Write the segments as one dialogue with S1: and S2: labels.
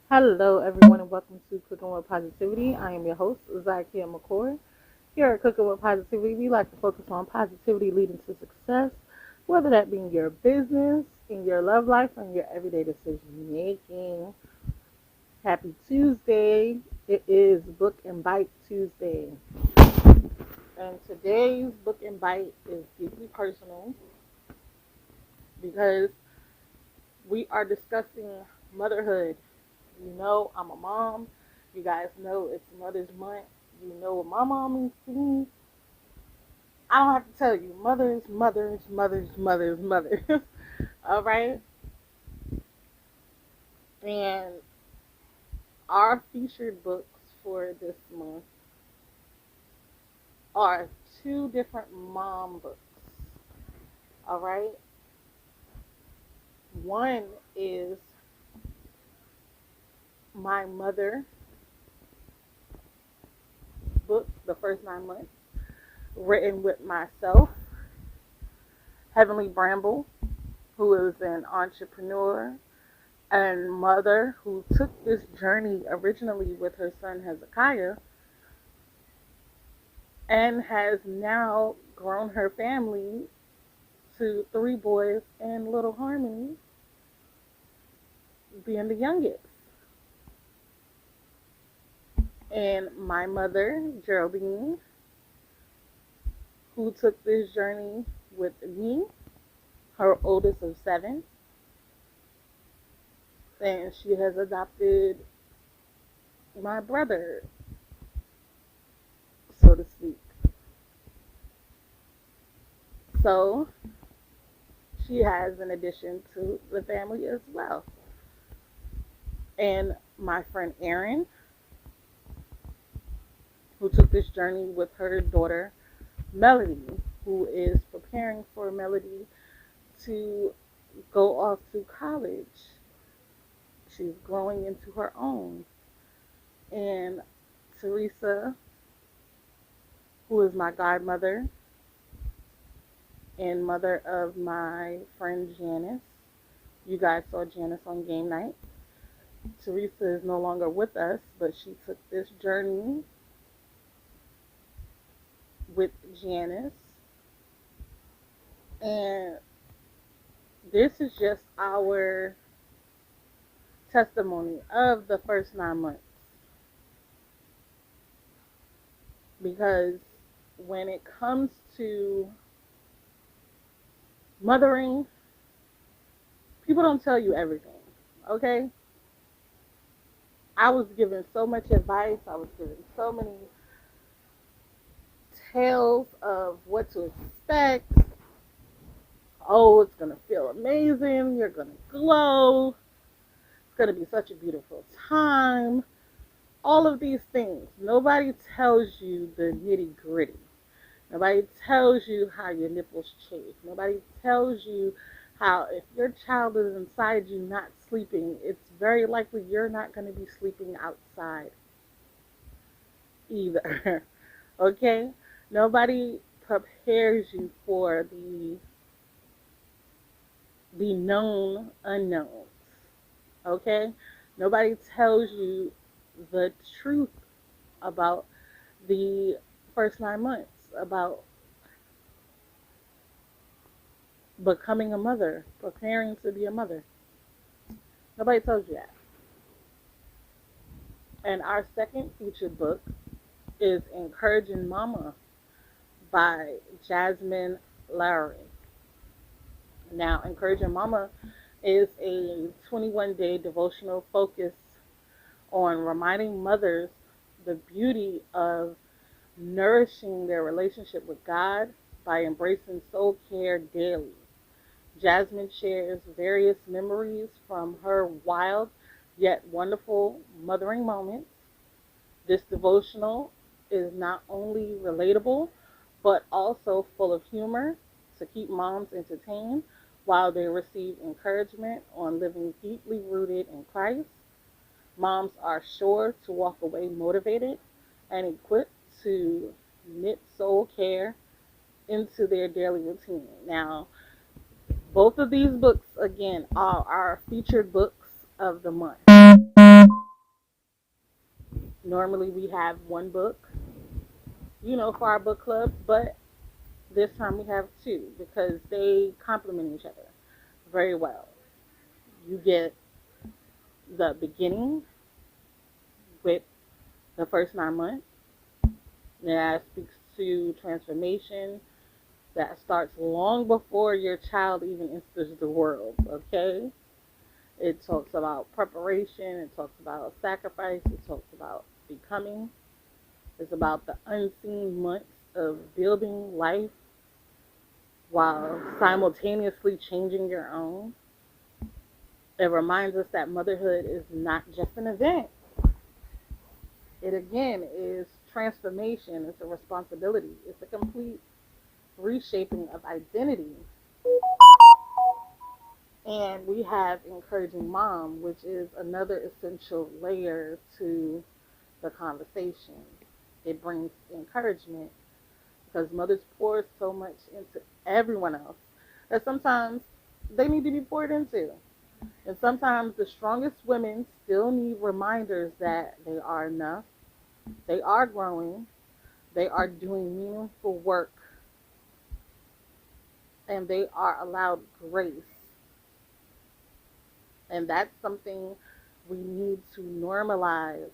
S1: Hello, everyone, and welcome to Cooking with Positivity. I am your host, Zakia McCoy. Here at Cooking with Positivity, we like to focus on positivity leading to success, whether that be in your business, in your love life, or in your everyday decision making. Happy Tuesday. It is Book and Bite Tuesday. And today's Book and Bite is deeply personal because we are discussing motherhood. You know, I'm a mom. You guys know it's Mother's Month. You know what my mom means to me. I don't have to tell you. Mothers, mothers, mothers, mothers, mothers. All right? And our featured books for this month are two different mom books. All right? One is My Mother book, The First 9 Months, written with myself, Heavenly Bramble, who is an entrepreneur and mother who took this journey originally with her son Hezekiah and has now grown her family to 3 boys and little Harmony being the youngest. And my mother, Geraldine, who took this journey with me, her oldest of 7, and she has adopted my brother, so to speak. So she has an addition to the family as well. And my friend Erin, who took this journey with her daughter Melody, who is preparing for Melody to go off to college. She's growing into her own. And Teresa, who is my godmother and mother of my friend Janice. You guys saw Janice on game night. Teresa is no longer with us, but she took this journey with Janice. And this is just our testimony of the first 9 months. Because when it comes to mothering, people don't tell you everything, okay? I was given so much advice. I was given so many tales of what to expect. Oh, it's going to feel amazing. You're going to glow. It's going to be such a beautiful time. All of these things. Nobody tells you the nitty gritty. Nobody tells you how your nipples chafe. Nobody tells you how if your child is inside you not sleeping, it's very likely you're not going to be sleeping outside either. Okay? Nobody prepares you for the known unknowns. Okay? Nobody tells you the truth about the first 9 months, about becoming a mother, preparing to be a mother. Nobody tells you that. And our second featured book is Encouraging Mama by Jasmine Lowry. Now, Encouraging Mama is a 21-day devotional focus on reminding mothers the beauty of nourishing their relationship with God by embracing soul care daily. Jasmine shares various memories from her wild yet wonderful mothering moments. This devotional is not only relatable, but also full of humor to keep moms entertained while they receive encouragement on living deeply rooted in Christ. Moms are sure to walk away motivated and equipped to knit soul care into their daily routine. Now, both of these books, again, are our featured books of the month. Normally we have one book, for our book club, but this time we have two because they complement each other very well. You get the beginning with the first 9 months. That speaks to transformation that starts long before your child even enters the world, okay? It talks about preparation, it talks about sacrifice, it talks about becoming. It's about the unseen months of building life while simultaneously changing your own. It reminds us that motherhood is not just an event. It again is transformation, it's a responsibility, it's a complete reshaping of identity. And we have encouraging mom, which is another essential layer to the conversation. It brings encouragement because mothers pour so much into everyone else that sometimes they need to be poured into. And sometimes the strongest women still need reminders that they are enough, they are growing, they are doing meaningful work, and they are allowed grace. And that's something we need to normalize,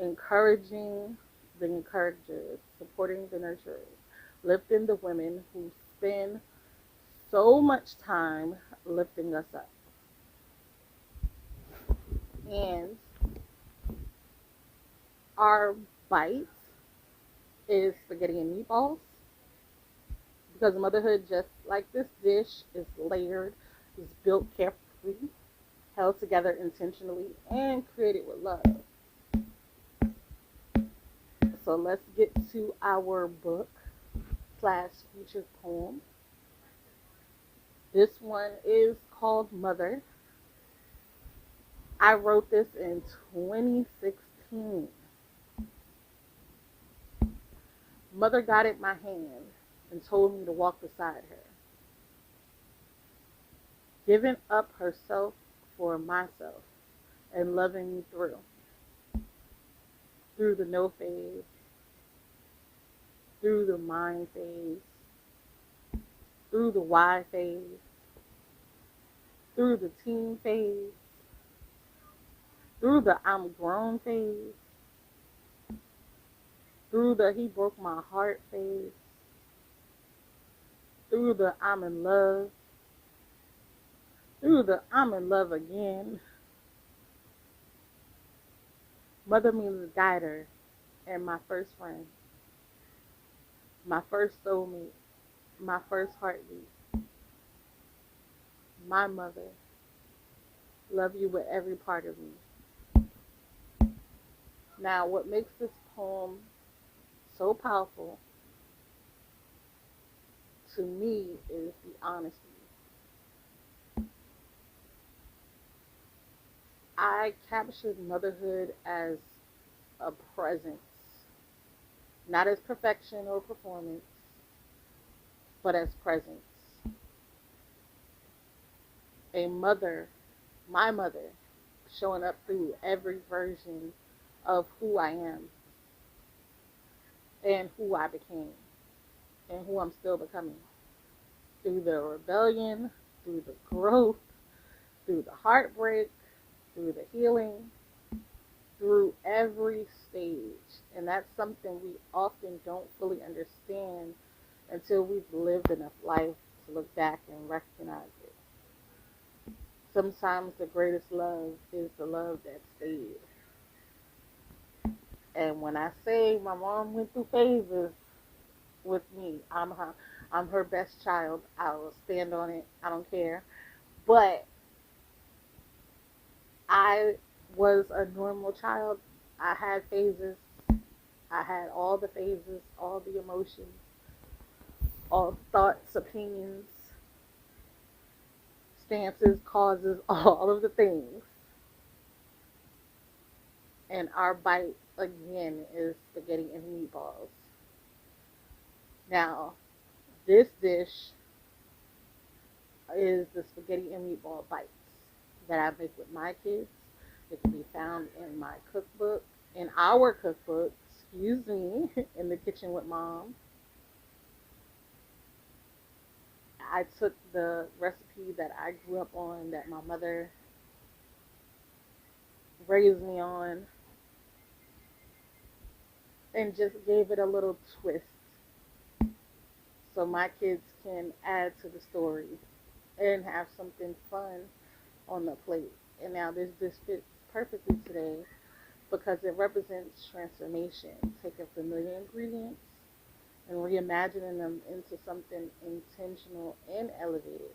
S1: encouraging the encouragers, supporting the nurturers, lifting the women who spend so much time lifting us up. And our bite is spaghetti and meatballs because motherhood, just like this dish, is layered, is built carefully, held together intentionally, and created with love. So let's get to our book slash featured poem. This one is called Mother. I wrote this in 2016. Mother guided my hand and told me to walk beside her, giving up herself for myself and loving me through the no phase, through the mind phase, through the why phase, through the teen phase, through the I'm grown phase, through the he broke my heart phase, through the I'm in love, through the I'm in love again. Mother means guider and my first friend, my first soulmate, my first heartbeat. My mother, love you with every part of me. Now, what makes this poem so powerful to me is the honesty. I captured motherhood as a presence, not as perfection or performance, but as presence. A mother, my mother, showing up through every version of who I am and who I became and who I'm still becoming. Through the rebellion, through the growth, through the heartbreak, through the healing, through every stage. And that's something we often don't fully understand until we've lived enough life to look back and recognize it. Sometimes the greatest love is the love that stayed. And when I say my mom went through phases with me, I'm her best child. I will stand on it. I don't care. But I was a normal child. I had phases. I had all the phases, all the emotions, all thoughts, opinions, stances, causes, all of the things. And our bite again is spaghetti and meatballs. Now, this dish is the spaghetti and meatball bites that I make with my kids It can be found in my cookbook, in our cookbook, excuse me, in the kitchen with mom. I took the recipe that I grew up on, that my mother raised me on, and just gave it a little twist so my kids can add to the story and have something fun on the plate. And now this fits perfectly today because it represents transformation, taking familiar ingredients and reimagining them into something intentional and elevated.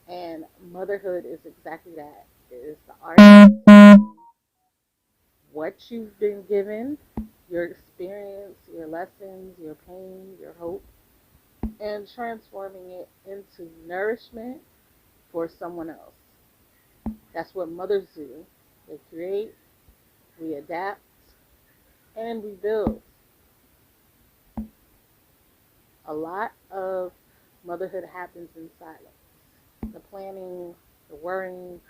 S1: And motherhood is exactly that. It is the art of what you've been given, your experience, your lessons, your pain, your hope, and transforming it into nourishment for someone else. That's what mothers do. They create, we adapt, and we build. A lot of motherhood happens in silence. The planning, the worrying,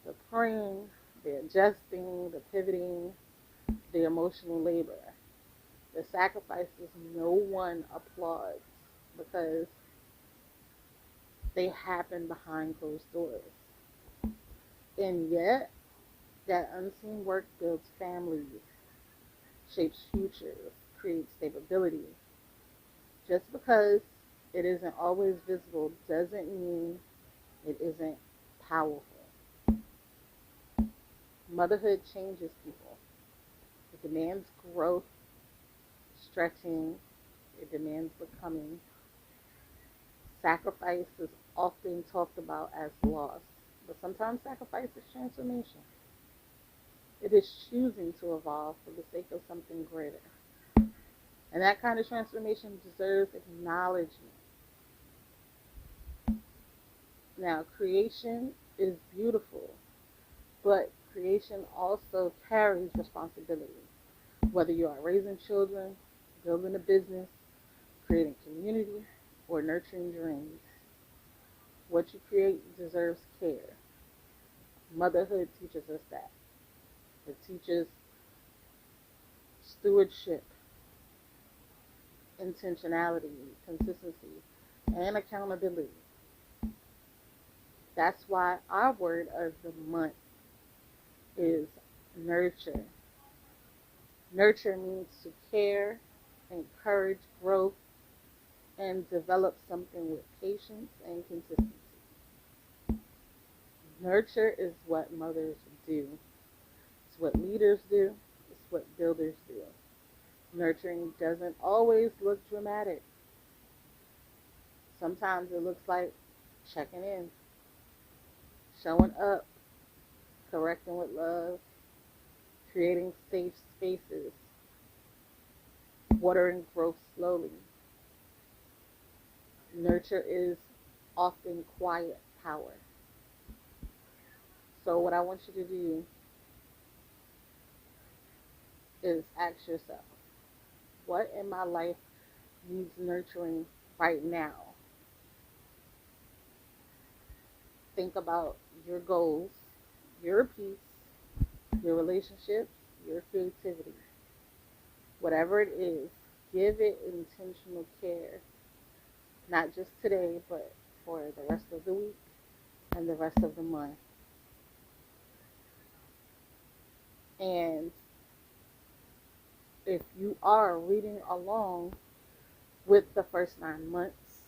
S1: the praying, the adjusting, the pivoting, the emotional labor, the sacrifices no one applauds because they happen behind closed doors. And yet, that unseen work builds families, shapes futures, creates stability. Just because it isn't always visible doesn't mean it isn't powerful. Motherhood changes people. It demands growth, stretching, it demands becoming. Sacrifice is often talked about as loss, but sometimes sacrifice is transformation. It is choosing to evolve for the sake of something greater. And that kind of transformation deserves acknowledgement. Now, creation is beautiful, but creation also carries responsibility. Whether you are raising children, building a business, creating community, or nurturing dreams, what you create deserves care. Motherhood teaches us that. It teaches stewardship, intentionality, consistency, and accountability. That's why our word of the month is nurture. Nurture means to care, encourage growth, and develop something with patience and consistency. Nurture is what mothers do. It's what leaders do. It's what builders do. Nurturing doesn't always look dramatic. Sometimes it looks like checking in, showing up, correcting with love, creating safe spaces, watering growth slowly. Nurture is often quiet power. So what I want you to do is ask yourself, what in my life needs nurturing right now? Think about your goals, your peace, your relationships, your creativity. Whatever it is, give it intentional care. Not just today, but for the rest of the week and the rest of the month. And if you are reading along with the first 9 months,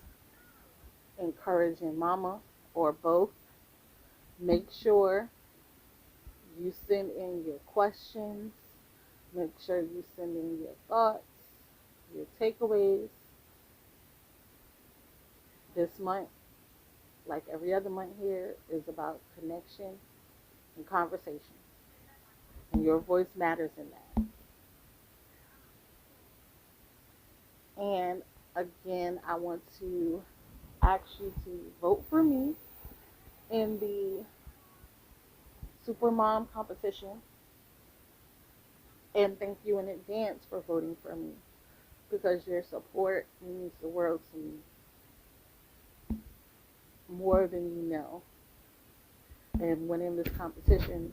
S1: encouraging mama or both, make sure you send in your questions, make sure you send in your thoughts, your takeaways. This month, like every other month here, is about connection and conversation. And your voice matters in that. And again, I want to ask you to vote for me in the Supermom competition. And thank you in advance for voting for me because your support means the world to me, more than you know. And winning this competition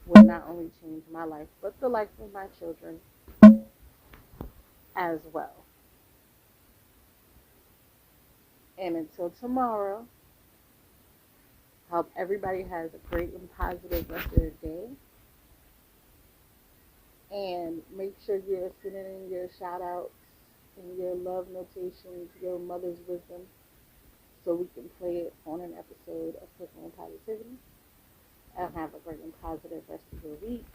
S1: will not only change my life, but the life of my children as well. And until tomorrow, hope everybody has a great and positive rest of their day. And make sure you're sending in your shout outs and your love notations, your mother's wisdom, so we can play it on an episode of Cooking with Positivity. And have a great and positive rest of your week.